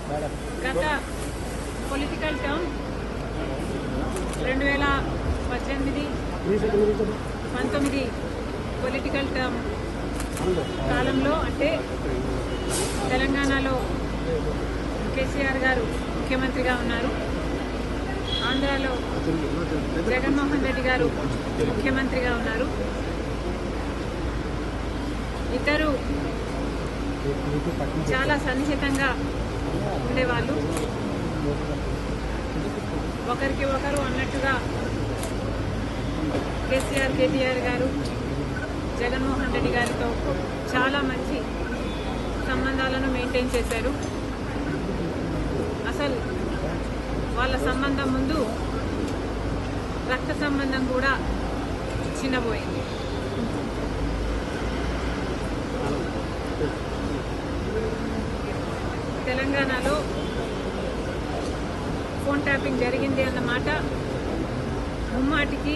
గత political term 2018-19 political term కాలంలో అంటే తెలంగాణలో కేసీఆర్ గారు ముఖ్యమంత్రిగా ఉన్నారు. ఆంధ్రాలో జగన్మోహన్ రెడ్డి గారు ముఖ్యమంత్రిగా ఉన్నారు. ఇద్దరు చాలా సన్నిహితంగా ఉండేవాళ్ళు. ఒకరికి ఒకరు అన్నట్టుగా కేటీఆర్ గారు జగన్మోహన్ రెడ్డి గారితో చాలా మంచి సంబంధాలను మెయింటైన్ చేశారు. అసలు వాళ్ళ సంబంధం ముందు రక్త సంబంధం కూడా చిన్నబోయింది. తెలంగాణలో ఫోన్ ట్యాపింగ్ జరిగింది అన్నమాట ముమ్మాటికి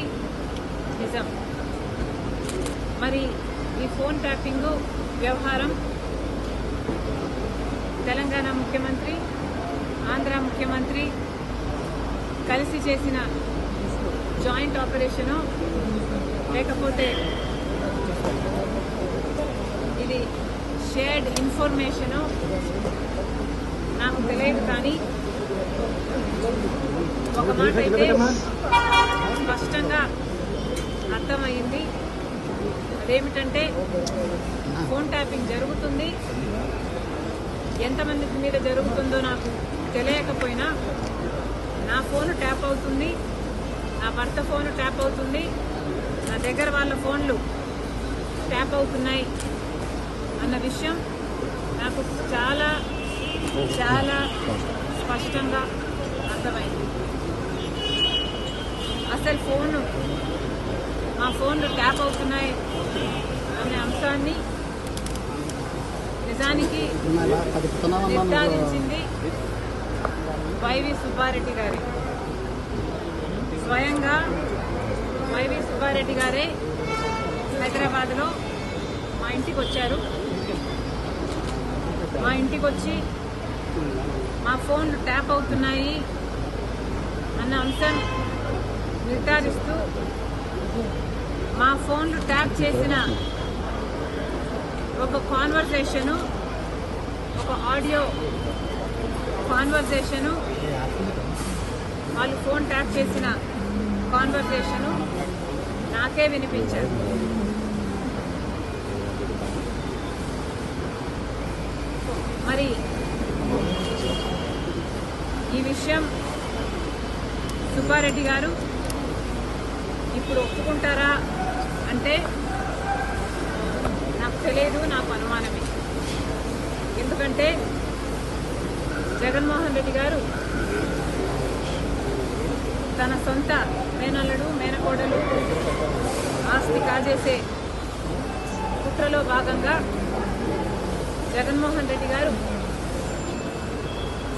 నిజం. మరి ఈ ఫోన్ ట్యాపింగ్ వ్యవహారం తెలంగాణ ముఖ్యమంత్రి, ఆంధ్ర ముఖ్యమంత్రి కలిసి చేసిన జాయింట్ ఆపరేషను లేకపోతే ఇది షేర్డ్ ఇన్ఫర్మేషను నాకు తెలియదు. కానీ ఒక మాట అయితే స్పష్టంగా అర్థమైంది. అదేమిటంటే ఫోన్ ట్యాపింగ్ జరుగుతుంది. ఎంతమంది మీద జరుగుతుందో నాకు తెలియకపోయినా నా ఫోన్ ట్యాప్ అవుతుంది, నా భర్త ఫోన్ ట్యాప్ అవుతుంది, నా దగ్గర వాళ్ళ ఫోన్లు ట్యాప్ అవుతున్నాయి అన్న విషయం నాకు చాలా చాలా స్పష్టంగా అర్థమైంది. అసలు మా ఫోన్లు ట్యాప్ అవుతున్నాయి అనే అంశాన్ని నిజానికి నిర్ధారించింది వైవి సుబ్బారెడ్డి గారే. స్వయంగా వైవి సుబ్బారెడ్డి గారే హైదరాబాద్లో మా ఇంటికి వచ్చారు. మా ఇంటికి వచ్చి మా ఫోన్లు ట్యాప్ అవుతున్నాయి అన్న అంశం నిర్ధారిస్తూ మా ఫోన్లు ట్యాప్ చేసిన ఒక కాన్వర్సేషను, ఒక ఆడియో కాన్వర్సేషను, వాళ్ళు ఫోన్ ట్యాప్ చేసిన కాన్వర్సేషను నాకే వినిపించారు. మరి ఈ విషయం సుబ్బారెడ్డి గారు ఇప్పుడు ఒప్పుకుంటారా అంటే నాకు తెలియదు, నాకు అనుమానమే. ఎందుకంటే జగన్మోహన్ రెడ్డి గారు తన సొంత మేనల్లుడు మేనకోడలు ఆస్తి కాజేసే కుట్రలో భాగంగా జగన్మోహన్ రెడ్డి గారు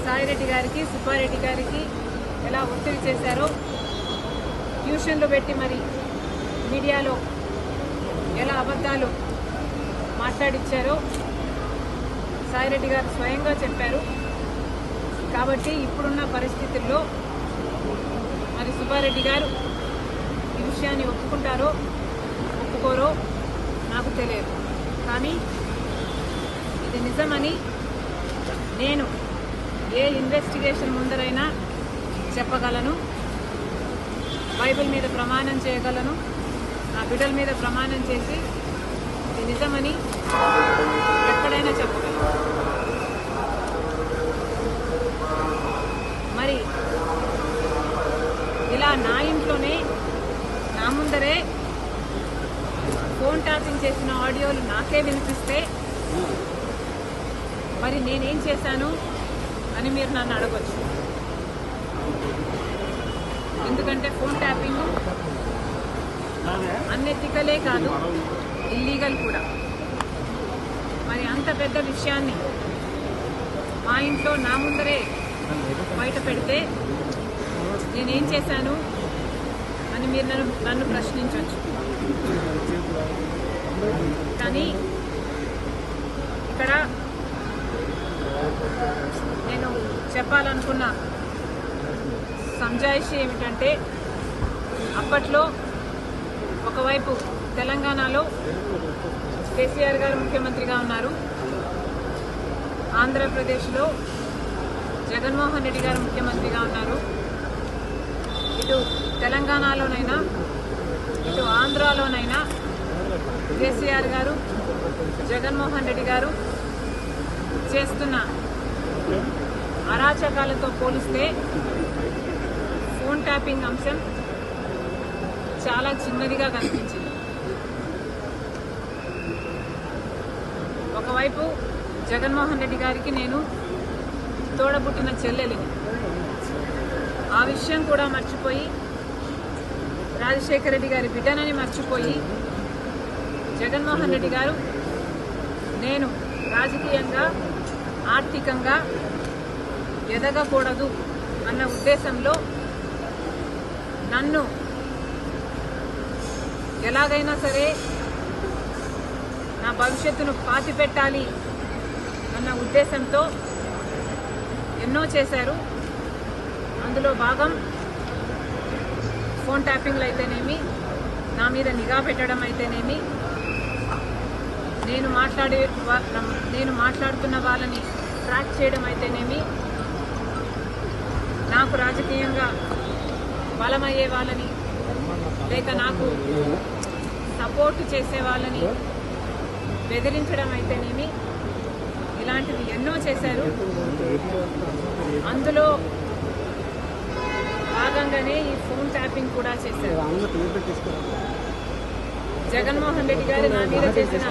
సాయిరెడ్డి గారికి, సుబ్బారెడ్డి గారికి ఎలా ఒత్తిడి చేశారో, ట్యూషన్లు పెట్టి మరి మీడియాలో ఎలా అబద్ధాలు మాట్లాడిచ్చారో సాయిరెడ్డి గారు స్వయంగా చెప్పారు. కాబట్టి ఇప్పుడున్న పరిస్థితుల్లో మరి సుబ్బారెడ్డి గారు ఈ విషయాన్ని ఒప్పుకుంటారో ఒప్పుకోరో నాకు తెలియదు. కానీ ఇది నిజమని నేను ఏ ఇన్వెస్టిగేషన్ ముందరైనా చెప్పగలను, బైబిల్ మీద ప్రమాణం చేయగలను, నా బిడ్డల మీద ప్రమాణం చేసి ఇది నిజమని ఎక్కడైనా చెప్పగలను. మరి ఇలా నా ఇంట్లోనే నా ముందరే ఫోన్ ట్యాపింగ్ చేసిన ఆడియోలు నాకే వినిపిస్తే మరి నేనేం చేశాను అని మీరు నన్ను అడగొచ్చు. ఎందుకంటే ఫోన్ ట్యాపింగ్ అన్ఎథికలే కాదు, ఇల్లీగల్ కూడా. మరి అంత పెద్ద విషయాన్ని మా ఇంట్లో నా ముందరే బయట పెడితే నేనేం చేశాను అని మీరు నన్ను ప్రశ్నించవచ్చు. కానీ ఇక్కడ నేను చెప్పాలనుకున్న సంజాయిషి ఏమిటంటే, అప్పట్లో ఒకవైపు తెలంగాణలో కేసీఆర్ గారు ముఖ్యమంత్రిగా ఉన్నారు, ఆంధ్రప్రదేశ్లో జగన్మోహన్ రెడ్డి గారు ముఖ్యమంత్రిగా ఉన్నారు. ఇటు తెలంగాణలోనైనా ఇటు ఆంధ్రాలోనైనా కేసీఆర్ గారు జగన్మోహన్ రెడ్డి గారు చేస్తున్న అరాచకాలతో పోలిస్తే ఫోన్ ట్యాపింగ్ అంశం చాలా చిన్నదిగా కనిపించింది. ఒకవైపు జగన్మోహన్ రెడ్డి గారికి నేను తోడబుట్టిన చెల్లెలిని, ఆ విషయం కూడా మర్చిపోయి, రాజశేఖర రెడ్డి గారి బిడ్డనని మర్చిపోయి, జగన్మోహన్ రెడ్డి గారు నేను రాజకీయంగా ఆర్థికంగా ఎదగకూడదు అన్న ఉద్దేశంలో నన్ను ఎలాగైనా సరే నా భవిష్యత్తును పాతిపెట్టాలి అన్న ఉద్దేశంతో ఎన్నో చేశారు. అందులో భాగం ఫోన్ ట్యాపింగ్లు అయితేనేమి, నా మీద నిఘా పెట్టడం అయితేనేమి, నేను మాట్లాడుతున్న వాళ్ళని ట్రాక్ చేయడం అయితేనేమి, నాకు రాజకీయంగా బలమయ్యే వాళ్ళని లేక నాకు సపోర్ట్ చేసే వాళ్ళని బెదిరించడం అయితేనేమి, ఇలాంటివి ఎన్నో చేశారు. అందులో భాగంగానే ఈ ఫోన్ ట్యాపింగ్ కూడా చేశారు. జగన్మోహన్ రెడ్డి గారు నా మీద చేసిన